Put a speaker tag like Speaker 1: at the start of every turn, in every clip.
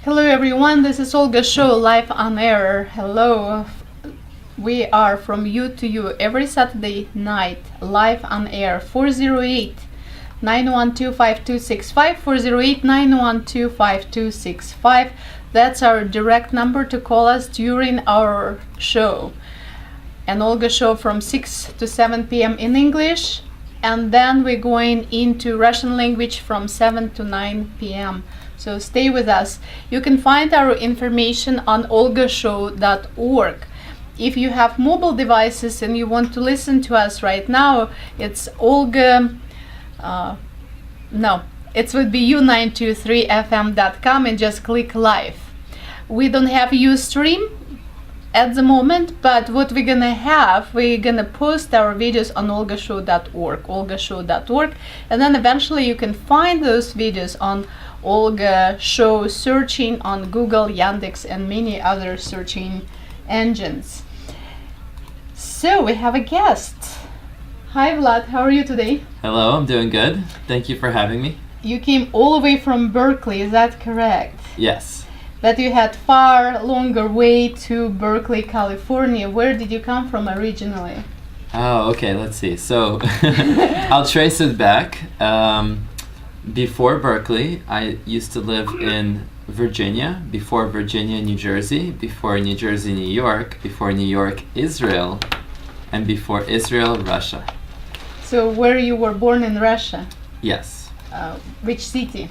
Speaker 1: Hello everyone, this is Olga show live on air. Hello. We are from you to you every Saturday night live on air 408-912-5265 408-912-5265. That's our direct number to call us during our show. An Olga show from 6 to 7 p.m. in English, and then we're going into Russian language from 7 to 9 p.m. So stay with us. You can find our information on olgashow.org. If you have mobile devices and you want to listen to us right now, it's Olga, it would be u923fm.com and just click live. We don't have Ustream at the moment, but what we're gonna post our videos on olgashow.org, and then eventually you can find those videos on Olga Show searching on Google, Yandex, and many other searching engines. So we have a guest. Hi Vlad, how are you today?
Speaker 2: Hello, I'm doing good. Thank you for having me.
Speaker 1: You came all the way from Berkeley, is that correct?
Speaker 2: Yes.
Speaker 1: That you had far longer way to Berkeley, California. Where did you come from originally?
Speaker 2: Oh, okay, let's see. So I'll trace it back. Before Berkeley, I used to live in Virginia, before Virginia, New Jersey, before New Jersey, New York, before New York, Israel, and before Israel, Russia.
Speaker 1: So where you were born in Russia?
Speaker 2: Yes.
Speaker 1: Which city?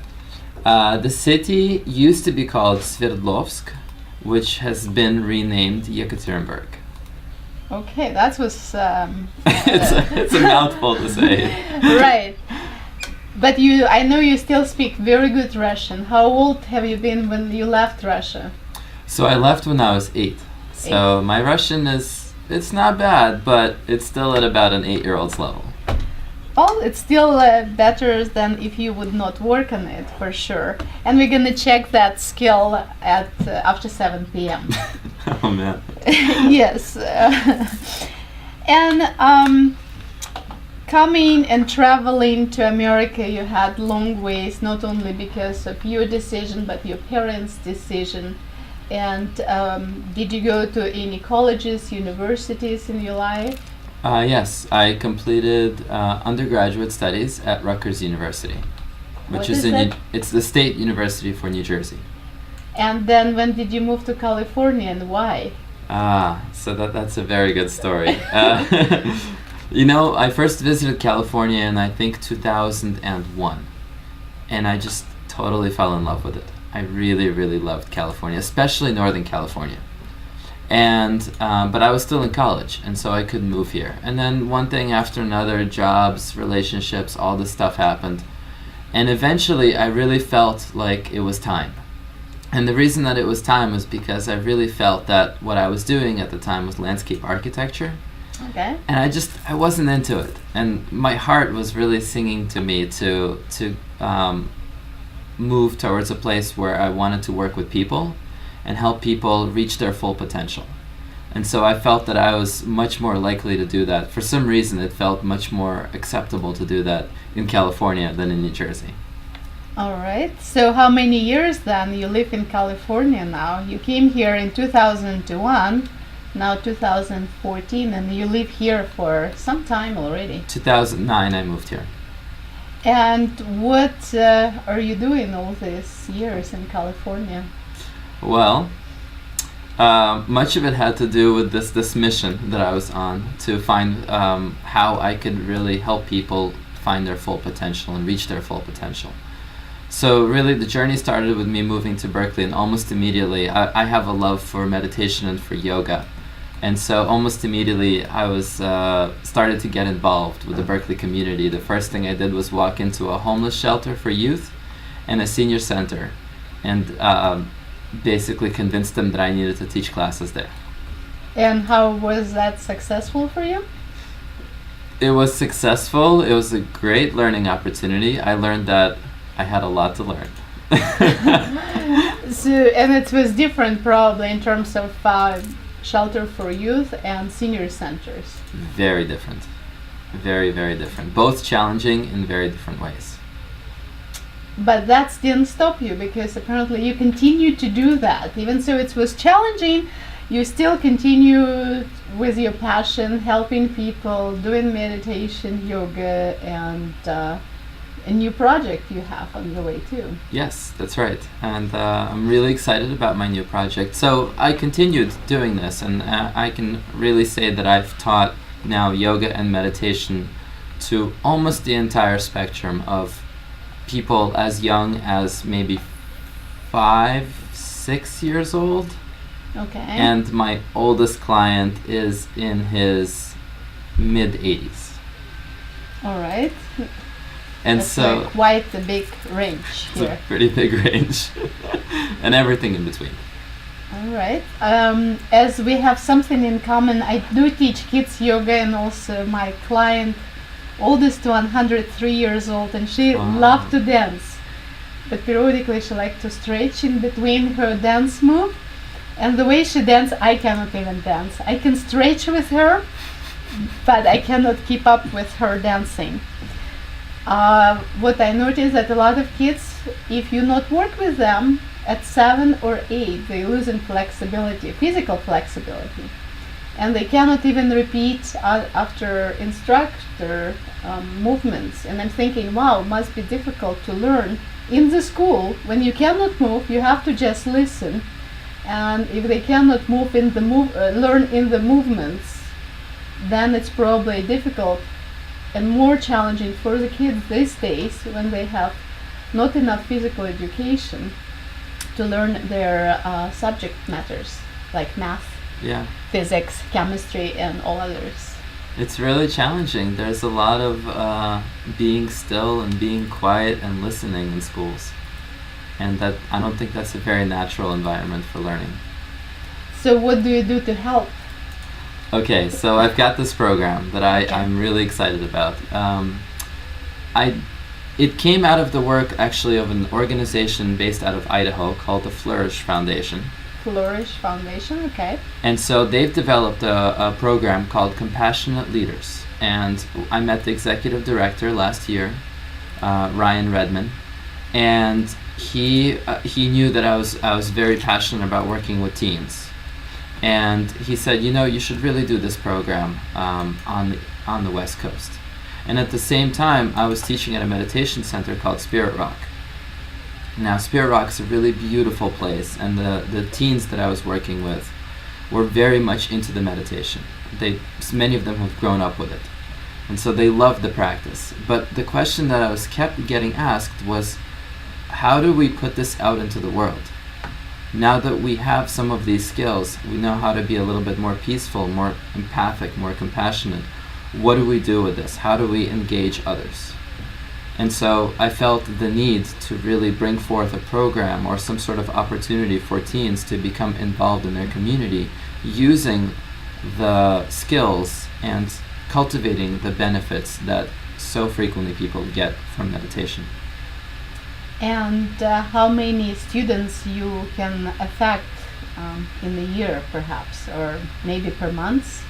Speaker 2: The city used to be called Sverdlovsk, which has been renamed Yekaterinburg.
Speaker 1: Okay, that was...
Speaker 2: it's a mouthful to say.
Speaker 1: Right. But I know you still speak very good Russian. How old have you been when you left Russia?
Speaker 2: So I left when I was 8. So my Russian it's not bad, but it's still at about an 8-year-old's level.
Speaker 1: Well, it's still better than if you would not work on it, for sure. And we're gonna check that skill at after 7 p.m.
Speaker 2: Oh man.
Speaker 1: Yes. And coming and traveling to America, you had long ways, not only because of your decision, but your parents' decision. And did you go to any colleges, universities in your life?
Speaker 2: Yes, I completed undergraduate studies at Rutgers University, which is it's the state university for New Jersey.
Speaker 1: And then when did you move to California and why?
Speaker 2: So that's a very good story. You know, I first visited California in I think 2001, and I just totally fell in love with it. I really, really loved California, especially Northern California. And but I was still in college, and so I couldn't move here. And then one thing after another, jobs, relationships, all this stuff happened. And eventually I really felt like it was time. And the reason that it was time was because I really felt that what I was doing at the time was landscape architecture.
Speaker 1: Okay.
Speaker 2: And I wasn't into it. And my heart was really singing to me to move towards a place where I wanted to work with people and help people reach their full potential. And so I felt that I was much more likely to do that. For some reason, it felt much more acceptable to do that in California than in New Jersey.
Speaker 1: All right. So how many years then you live in California now? You came here in 2001, now 2014, and you live here for some time already.
Speaker 2: 2009, I moved here.
Speaker 1: And what are you doing all these years in California?
Speaker 2: Well, much of it had to do with this mission that I was on to find how I could really help people find their full potential and reach their full potential. So really the journey started with me moving to Berkeley, and almost immediately I have a love for meditation and for yoga. And so almost immediately I was started to get involved with the Berkeley community. The first thing I did was walk into a homeless shelter for youth and a senior center, and basically convinced them that I needed to teach classes there.
Speaker 1: And how was that successful for you?
Speaker 2: It was successful. It was a great learning opportunity. I learned that I had a lot to learn.
Speaker 1: So, and it was different probably in terms of shelter for youth and senior centers.
Speaker 2: Very different. Very, very different. Both challenging in very different ways.
Speaker 1: but that didn't stop you, because apparently you continued to do that. Even so it was challenging, you still continued with your passion, helping people, doing meditation, yoga, and a new project you have on the way too.
Speaker 2: Yes, that's right. And I'm really excited about my new project. So I continued doing this, and I can really say that I've taught now yoga and meditation to almost the entire spectrum of people as young as maybe 5-6 years old.
Speaker 1: Okay.
Speaker 2: And my oldest client is in his mid-80s.
Speaker 1: All right.
Speaker 2: And
Speaker 1: That's
Speaker 2: so
Speaker 1: quite a big range
Speaker 2: it's
Speaker 1: here.
Speaker 2: a pretty big range. And everything in between.
Speaker 1: All right. As we have something in common, I do teach kids yoga, and also my client, oldest one, 103 years old, and she
Speaker 2: Wow.
Speaker 1: loved to dance. But periodically she liked to stretch in between her dance move. And the way she dances, I cannot even dance. I can stretch with her, but I cannot keep up with her dancing. What I noticed that a lot of kids, if you not work with them at 7 or 8, they lose in flexibility, physical flexibility, and they cannot even repeat after instructor movements. And I'm thinking, wow, must be difficult to learn in the school. When you cannot move, you have to just listen, and if they cannot move in the learn in the movements, then it's probably difficult and more challenging for the kids these days, when they have not enough physical education to learn their subject matters like math,
Speaker 2: Yeah.
Speaker 1: physics, chemistry, and all others.
Speaker 2: It's really challenging. There's a lot of being still and being quiet and listening in schools. And that, I don't think that's a very natural environment for learning.
Speaker 1: So what do you do to help?
Speaker 2: Okay, so I've got this program that I'm really excited about. It came out of the work actually of an organization based out of Idaho called the Flourish Foundation.
Speaker 1: Flourish Foundation, okay.
Speaker 2: And so they've developed a program called Compassionate Leaders. And I met the executive director last year, Ryan Redman, and he knew that I was very passionate about working with teens. And he said, you should really do this program on the West Coast. And at the same time, I was teaching at a meditation center called Spirit Rock. Now, Spirit Rock is a really beautiful place, and the teens that I was working with were very much into the meditation. Many of them have grown up with it, and so they loved the practice. But the question that I was kept getting asked was, how do we put this out into the world? Now that we have some of these skills, we know how to be a little bit more peaceful, more empathic, more compassionate. What do we do with this? How do we engage others? And so I felt the need to really bring forth a program or some sort of opportunity for teens to become involved in their community, using the skills and cultivating the benefits that so frequently people get from meditation.
Speaker 1: And how many students you can affect in a year, perhaps, or maybe per month?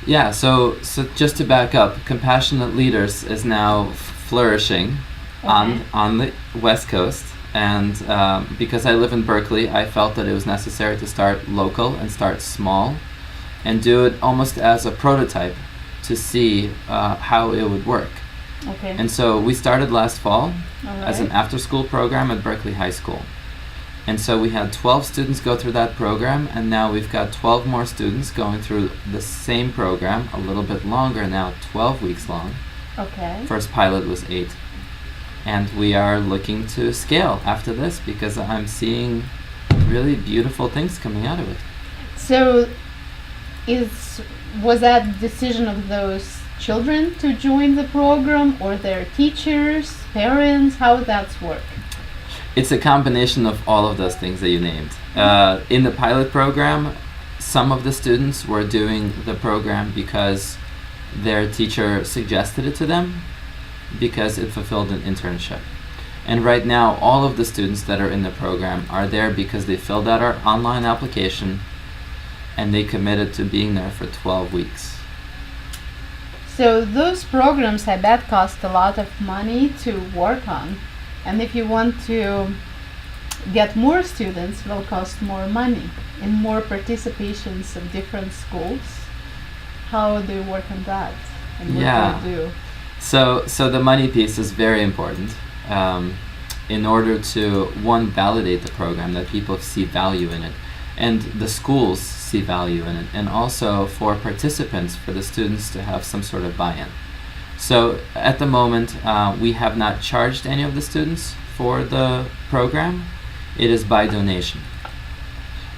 Speaker 2: Yeah, so just to back up, Compassionate Leaders is now flourishing on the West Coast, and because I live in Berkeley, I felt that it was necessary to start local and start small, and do it almost as a prototype to see how it would work.
Speaker 1: Okay.
Speaker 2: And so we started last fall as an
Speaker 1: Alright.
Speaker 2: after-school program at Berkeley High School. And so we had 12 students go through that program, and now we've got 12 more students going through the same program, a little bit longer now, 12 weeks long.
Speaker 1: Okay.
Speaker 2: First pilot was 8. And we are looking to scale after this because I'm seeing really beautiful things coming out of it.
Speaker 1: So, was that decision of those children to join the program, or their teachers, parents? How would that work?
Speaker 2: It's a combination of all of those things that you named. In the pilot program, some of the students were doing the program because their teacher suggested it to them, because it fulfilled an internship. And right now, all of the students that are in the program are there because they filled out our online application and they committed to being there for 12 weeks.
Speaker 1: So those programs, I bet, cost a lot of money to work on. And if you want to get more students, it will cost more money and more participations of different schools. How do you work on that? And what
Speaker 2: Yeah.
Speaker 1: do you do?
Speaker 2: So the money piece is very important in order to, one, validate the program, that people see value in it, and the schools see value in it, and also for participants, for the students to have some sort of buy-in. So at the moment, we have not charged any of the students for the program. It is by donation.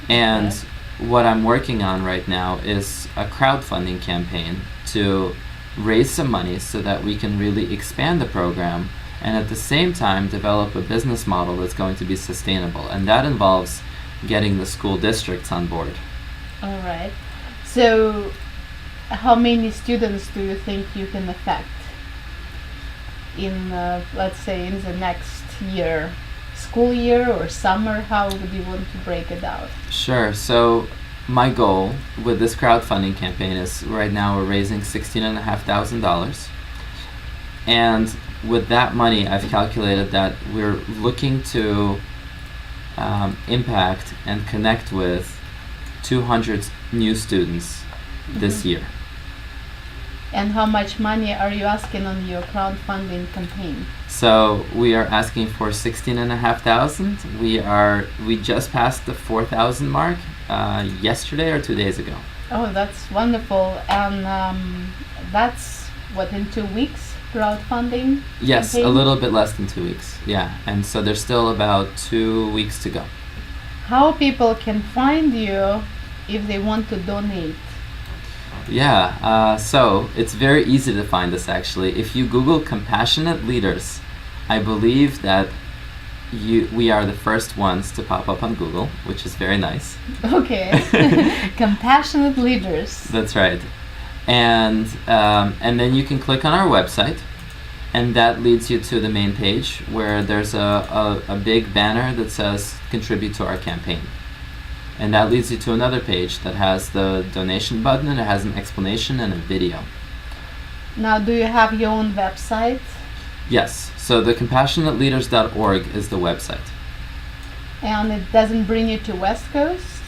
Speaker 2: And what I'm working on right now is a crowdfunding campaign to raise some money so that we can really expand the program and at the same time develop a business model that's going to be sustainable. And that involves getting the school districts on board.
Speaker 1: All right. So, how many students do you think you can affect in, let's say, in the next year? School year or summer? How would you want to break it out?
Speaker 2: Sure. So my goal with this crowdfunding campaign is, right now we're raising $16,500, and with that money I've calculated that we're looking to impact and connect with 200 new students this year.
Speaker 1: And how much money are you asking on your crowdfunding campaign?
Speaker 2: So we are asking for 16,500. We just passed the 4,000 mark yesterday or 2 days ago.
Speaker 1: Oh, that's wonderful. And that's what, in 2 weeks crowdfunding?
Speaker 2: Yes,
Speaker 1: campaign?
Speaker 2: a little bit less than 2 weeks. Yeah, and so there's still about 2 weeks to go.
Speaker 1: How people can find you if they want to donate?
Speaker 2: Yeah, so it's very easy to find us actually. If you Google Compassionate Leaders, I believe that we are the first ones to pop up on Google, which is very nice.
Speaker 1: Okay. Compassionate Leaders.
Speaker 2: That's right. And then you can click on our website, and that leads you to the main page where there's a big banner that says contribute to our campaign. And that leads you to another page that has the donation button, and it has an explanation and a video.
Speaker 1: Now, do you have your own website?
Speaker 2: Yes, so the compassionateleaders.org is the website.
Speaker 1: And it doesn't bring you to West Coast?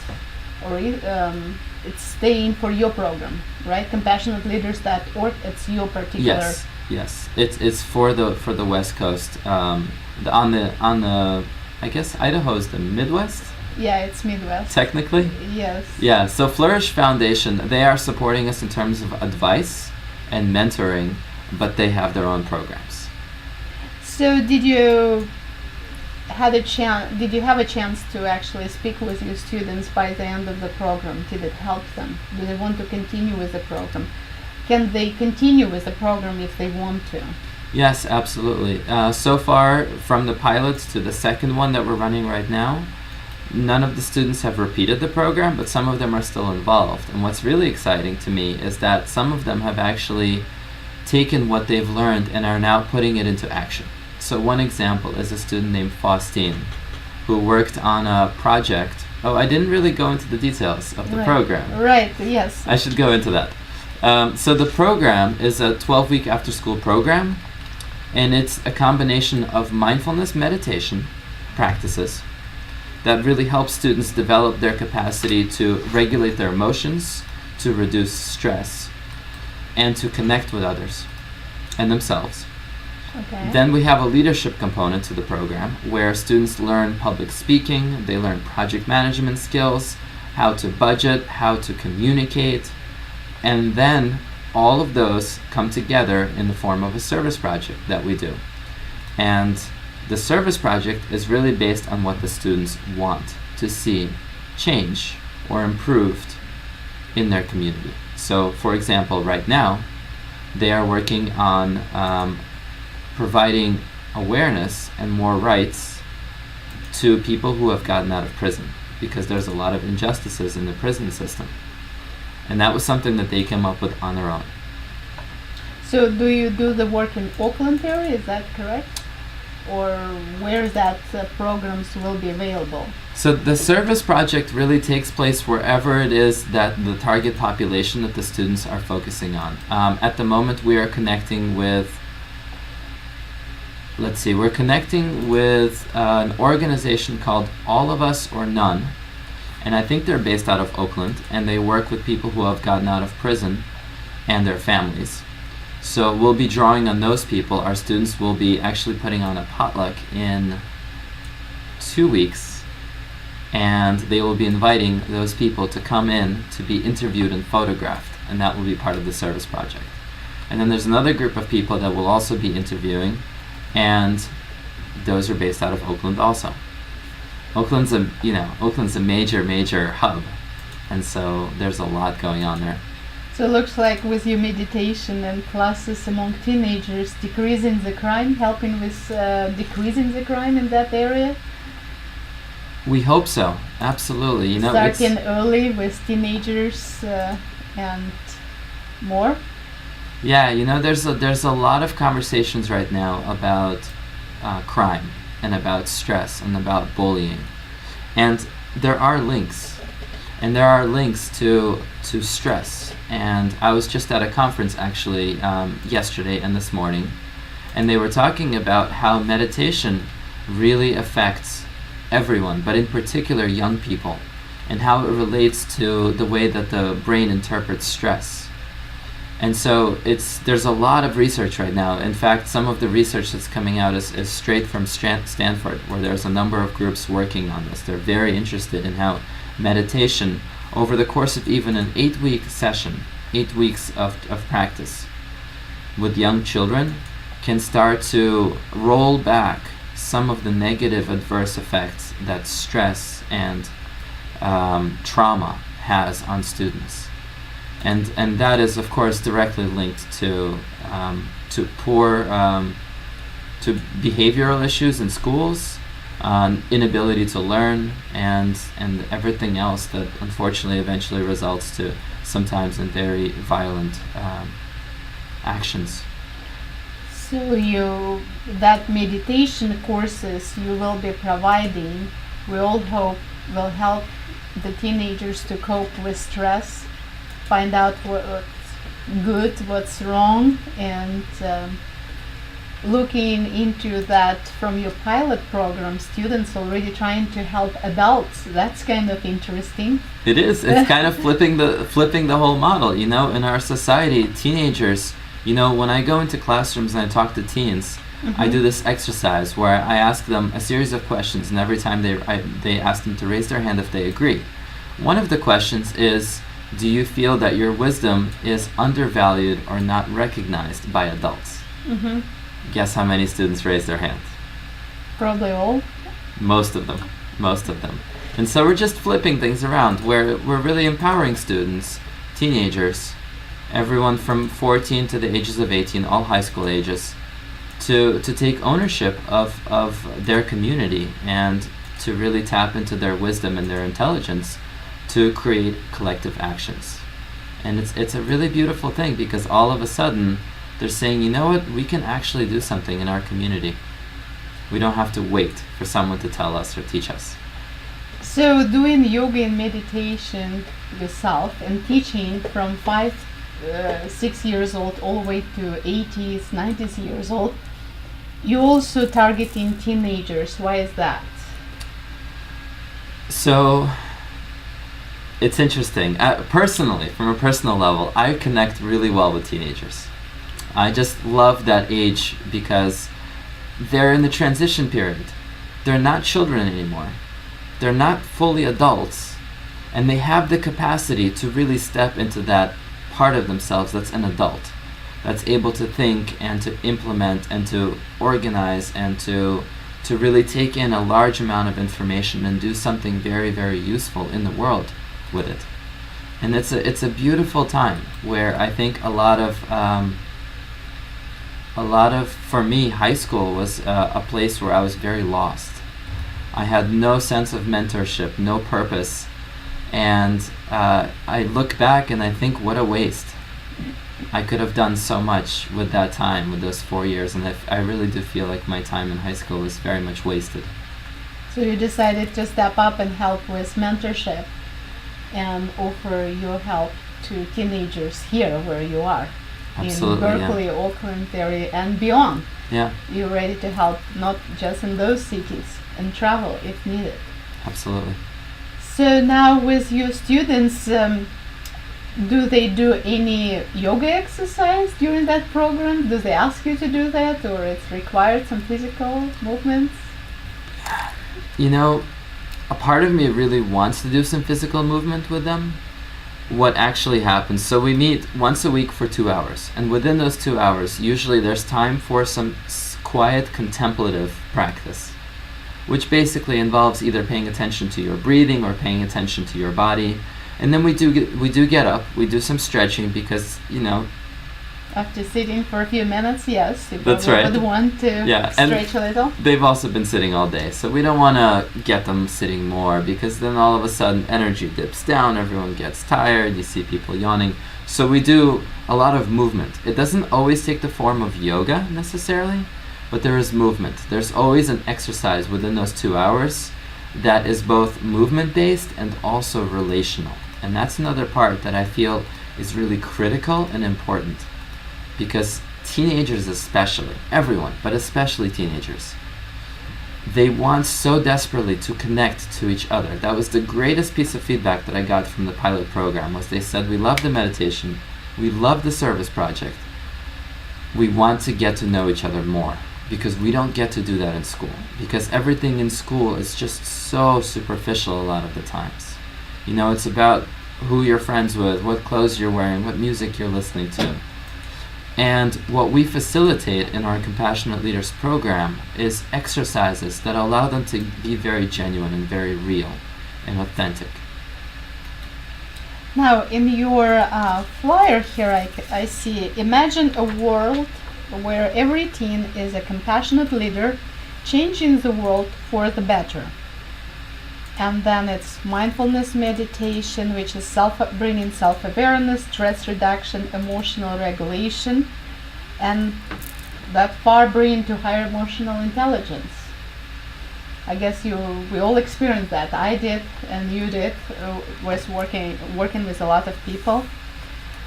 Speaker 1: Or it's staying for your program, right? Compassionateleaders.org, it's your particular...
Speaker 2: Yes, it's for the West Coast. On the I guess Idaho is the Midwest?
Speaker 1: Yeah, it's Midwest.
Speaker 2: Technically?
Speaker 1: Yes.
Speaker 2: Yeah, so Flourish Foundation, they are supporting us in terms of advice and mentoring, but they have their own programs.
Speaker 1: So did you have a chance to actually speak with your students by the end of the program? Did it help them? Do they want to continue with the program? Can they continue with the program if they want to?
Speaker 2: Yes, absolutely. So far, from the pilots to the second one that we're running right now, none of the students have repeated the program, but some of them are still involved. And what's really exciting to me is that some of them have actually taken what they've learned and are now putting it into action. So one example is a student named Faustine, who worked on a project. Oh, I didn't really go into the details of the program.
Speaker 1: Right, yes.
Speaker 2: I should go into that. So the program is a 12-week after-school program, and it's a combination of mindfulness meditation practices that really helps students develop their capacity to regulate their emotions, to reduce stress, and to connect with others and themselves.
Speaker 1: Okay.
Speaker 2: Then we have a leadership component to the program where students learn public speaking, they learn project management skills, how to budget, how to communicate, and then all of those come together in the form of a service project that we do. And the service project is really based on what the students want to see change or improved in their community. So, for example, right now, they are working on providing awareness and more rights to people who have gotten out of prison, because there's a lot of injustices in the prison system. And that was something that they came up with on their own.
Speaker 1: So do you do the work in Oakland area, is that correct? Or where that programs will be available?
Speaker 2: So the service project really takes place wherever it is that the target population that the students are focusing on. At the moment we are connecting with let's see, we're connecting with an organization called All of Us or None, and I think they're based out of Oakland, and they work with people who have gotten out of prison and their families. So we'll be drawing on those people. Our students will be actually putting on a potluck in 2 weeks, and they will be inviting those people to come in to be interviewed and photographed, and that will be part of the service project. And then there's another group of people that will also be interviewing, and those are based out of Oakland also. Oakland's a major hub, and so there's a lot going on there.
Speaker 1: So it looks like with your meditation and classes among teenagers, decreasing the crime, helping with decreasing the crime in that area?
Speaker 2: We hope so, absolutely. You know,
Speaker 1: starting early with teenagers and more?
Speaker 2: Yeah, you know, there's a lot of conversations right now about crime and about stress and about bullying. And there are links. And there are links to stress. And I was just at a conference actually yesterday and this morning, and they were talking about how meditation really affects everyone, but in particular young people, and how it relates to the way that the brain interprets stress. And so there's a lot of research right now. In fact, some of the research that's coming out is straight from Stanford, where there's a number of groups working on this. They're very interested in how meditation, over the course of even an 8-week session, 8 weeks of practice with young children, can start to roll back some of the negative adverse effects that stress and trauma has on students. And that is, of course, directly linked to poor to behavioral issues in schools, inability to learn, and everything else that unfortunately eventually results to sometimes in very violent actions.
Speaker 1: So that meditation courses you will be providing, we all hope will help the teenagers to cope with stress, find out what's good, what's wrong, and looking into that from your pilot program, students already trying to help adults. That's kind of interesting.
Speaker 2: It is. It's kind of flipping the whole model. You know, in our society, teenagers, you know, when I go into classrooms and I talk to teens, I do this exercise where I ask them a series of questions, and every time they ask them to raise their hand if they agree. One of the questions is, do you feel that your wisdom is undervalued or not recognized by adults? Guess how many students raise their hand?
Speaker 1: Probably all.
Speaker 2: Most of them. And so we're just flipping things around, where we're really empowering students, teenagers, everyone from 14 to the ages of 18, all high school ages, to take ownership of their community and to really tap into their wisdom and their intelligence to create collective actions. And it's a really beautiful thing, because all of a sudden they're saying, you know what, we can actually do something in our community. We don't have to wait for someone to tell us or teach us.
Speaker 1: So doing yoga and meditation yourself and teaching from 6 years old all the way to 80s, 90s years old, you also targeting teenagers. Why is that?
Speaker 2: So it's interesting. Personally, from a personal level, I connect really well with teenagers. I just love that age because they're in the transition period. They're not children anymore. They're not fully adults, and they have the capacity to really step into that part of themselves that's an adult, that's able to think and to implement and to organize and to really take in a large amount of information and do something very, very useful in the world with it. And it's a beautiful time where I think a lot of for me, high school was a place where I was very lost. I had no sense of mentorship, no purpose, and I look back and I think, what a waste. I could have done so much with that time, with those 4 years, and I really do feel like my time in high school was very much wasted.
Speaker 1: So you decided to step up and help with mentorship and offer your help to teenagers here where you are.
Speaker 2: Absolutely,
Speaker 1: in Berkeley, Oakland area, and beyond.
Speaker 2: Yeah,
Speaker 1: You're ready to help, not just in those cities, and travel if needed.
Speaker 2: absolutely.
Speaker 1: So now with your students, do they do any yoga exercise during that program? Do they ask you to do that, or it's required some physical movements?
Speaker 2: You know, a part of me really wants to do some physical movement with them. What actually happens, so we meet once a week for 2 hours, and within those 2 hours usually there's time for some quiet contemplative practice, which basically involves either paying attention to your breathing or paying attention to your body. And then we do get up, we do some stretching, because
Speaker 1: After sitting for a few minutes, yes, you
Speaker 2: That's
Speaker 1: probably
Speaker 2: right.
Speaker 1: would want to
Speaker 2: Yeah, and
Speaker 1: stretch a little.
Speaker 2: they've also been sitting all day, so we don't want to get them sitting more, because then all of a sudden energy dips down, everyone gets tired, you see people yawning. So we do a lot of movement. It doesn't always take the form of yoga necessarily, but there is movement. There's always an exercise within those 2 hours that is both movement based and also relational. And that's another part that I feel is really critical and important, because teenagers especially, everyone, but especially teenagers, they want so desperately to connect to each other. That was the greatest piece of feedback that I got from the pilot program, was they said, we love the meditation, we love the service project, we want to get to know each other more, because we don't get to do that in school, because everything in school is just so superficial a lot of the times. It's about who you're friends with, what clothes you're wearing, what music you're listening to. And what we facilitate in our Compassionate Leaders program is exercises that allow them to be very genuine and very real and authentic.
Speaker 1: Now, in your flyer here, I see, imagine a world where every teen is a compassionate leader, changing the world for the better. And then it's mindfulness meditation, which is bringing self-awareness, stress reduction, emotional regulation, and that far bringing to higher emotional intelligence. I guess we all experienced that. I did, and you did. Was working with a lot of people.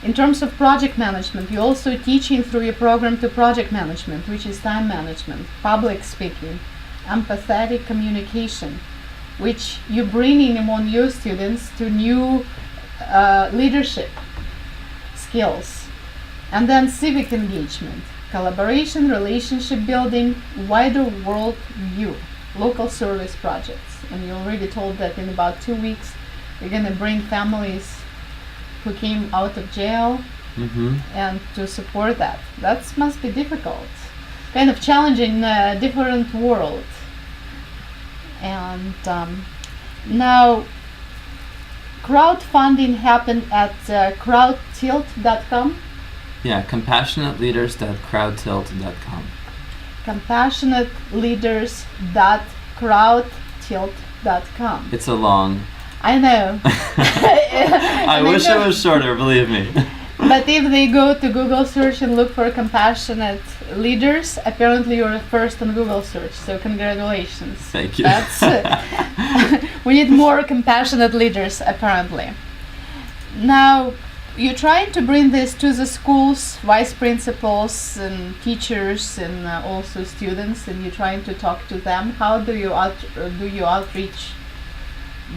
Speaker 1: In terms of project management, you're also teaching through your program to project management, which is time management, public speaking, empathetic communication, which you're bringing among your students to new leadership skills. And then civic engagement, collaboration, relationship building, wider world view, local service projects. And you already told that in about 2 weeks you're going to bring families who came out of jail and to support that. That must be difficult, kind of challenging, different world. And now crowdfunding happened at crowdtilt.com.
Speaker 2: Yeah, compassionateleaders.crowdtilt.com.
Speaker 1: compassionateleaders.crowdtilt.com.
Speaker 2: It's a long.
Speaker 1: I know.
Speaker 2: I wish it was shorter, believe me.
Speaker 1: But if they go to Google search and look for compassionate leaders, apparently you're first on Google search. So congratulations.
Speaker 2: Thank you.
Speaker 1: We need more compassionate leaders, apparently. Now, you're trying to bring this to the schools, vice principals and teachers and also students, and you're trying to talk to them. How do you outreach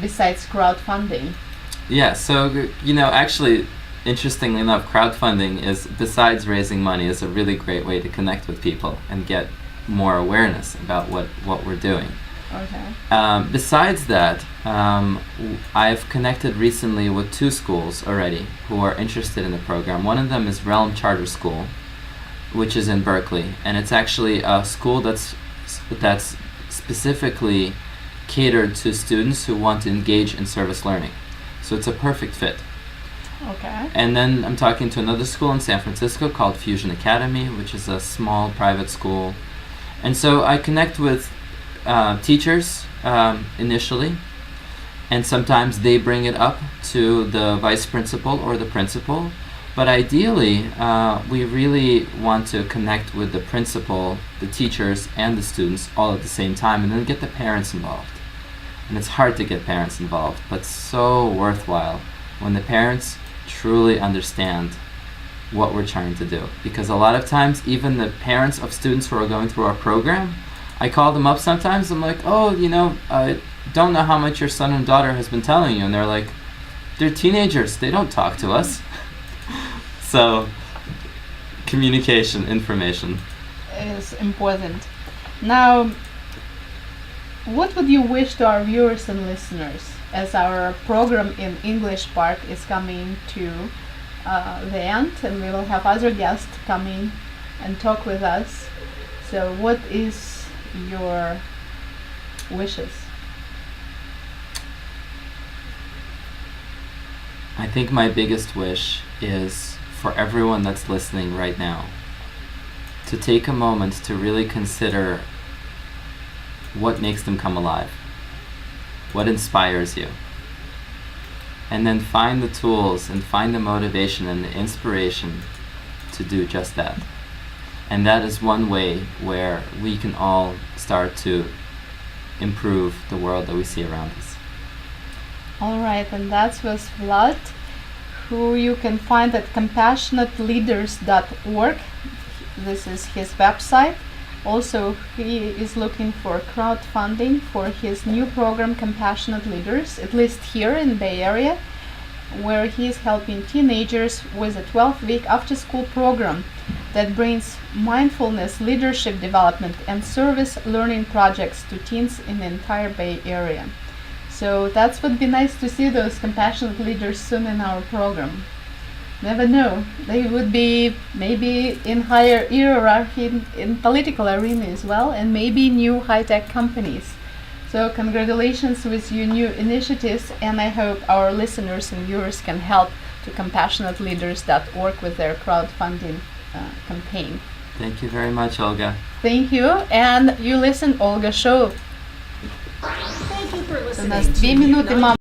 Speaker 1: besides crowdfunding?
Speaker 2: Yeah, so actually, interestingly enough, crowdfunding is, besides raising money, is a really great way to connect with people and get more awareness about what we're doing.
Speaker 1: Okay.
Speaker 2: Besides that, I've connected recently with 2 schools already who are interested in the program. One of them is Realm Charter School, which is in Berkeley, and it's actually a school that's specifically catered to students who want to engage in service learning. So it's a perfect fit.
Speaker 1: Okay.
Speaker 2: And then I'm talking to another school in San Francisco called Fusion Academy, which is a small private school. And so I connect with teachers initially, and sometimes they bring it up to the vice principal or the principal. But ideally, we really want to connect with the principal, the teachers, and the students all at the same time, and then get the parents involved. And it's hard to get parents involved, but so worthwhile when the parents truly understand, what we're trying to do. Because a lot of times, even the parents of students who are going through our program, I call them up sometimes. I'm like, oh, I don't know how much your son and daughter has been telling you. And they're like, they're teenagers. They don't talk to us. So, communication, information
Speaker 1: is important. Now, what would you wish to our viewers and listeners as our program in English part is coming to the end, and we will have other guests coming and talk with us? So what is your wishes?
Speaker 2: I think my biggest wish is for everyone that's listening right now to take a moment to really consider what makes them come alive, what inspires you, and then find the tools and find the motivation and the inspiration to do just that. And that is one way where we can all start to improve the world that we see around us.
Speaker 1: All right, and that was Vlad, who you can find at compassionateleaders.org. This is his website. Also, he is looking for crowdfunding for his new program, Compassionate Leaders, at least here in Bay Area, where he is helping teenagers with a 12-week after-school program that brings mindfulness, leadership development, and service learning projects to teens in the entire Bay Area. So that would be nice to see those compassionate leaders soon in our program. Never know, they would be maybe in higher hierarchy in political arena as well, and maybe new high-tech companies. So congratulations with your new initiatives, and I hope our listeners and viewers can help to compassionateleaders.org with their crowdfunding campaign.
Speaker 2: Thank you very much, Olga.
Speaker 1: Thank you, and you listen Olga Show.
Speaker 3: Thank you for
Speaker 1: У
Speaker 3: listening
Speaker 1: нас
Speaker 3: to
Speaker 1: 2 минуты, мам.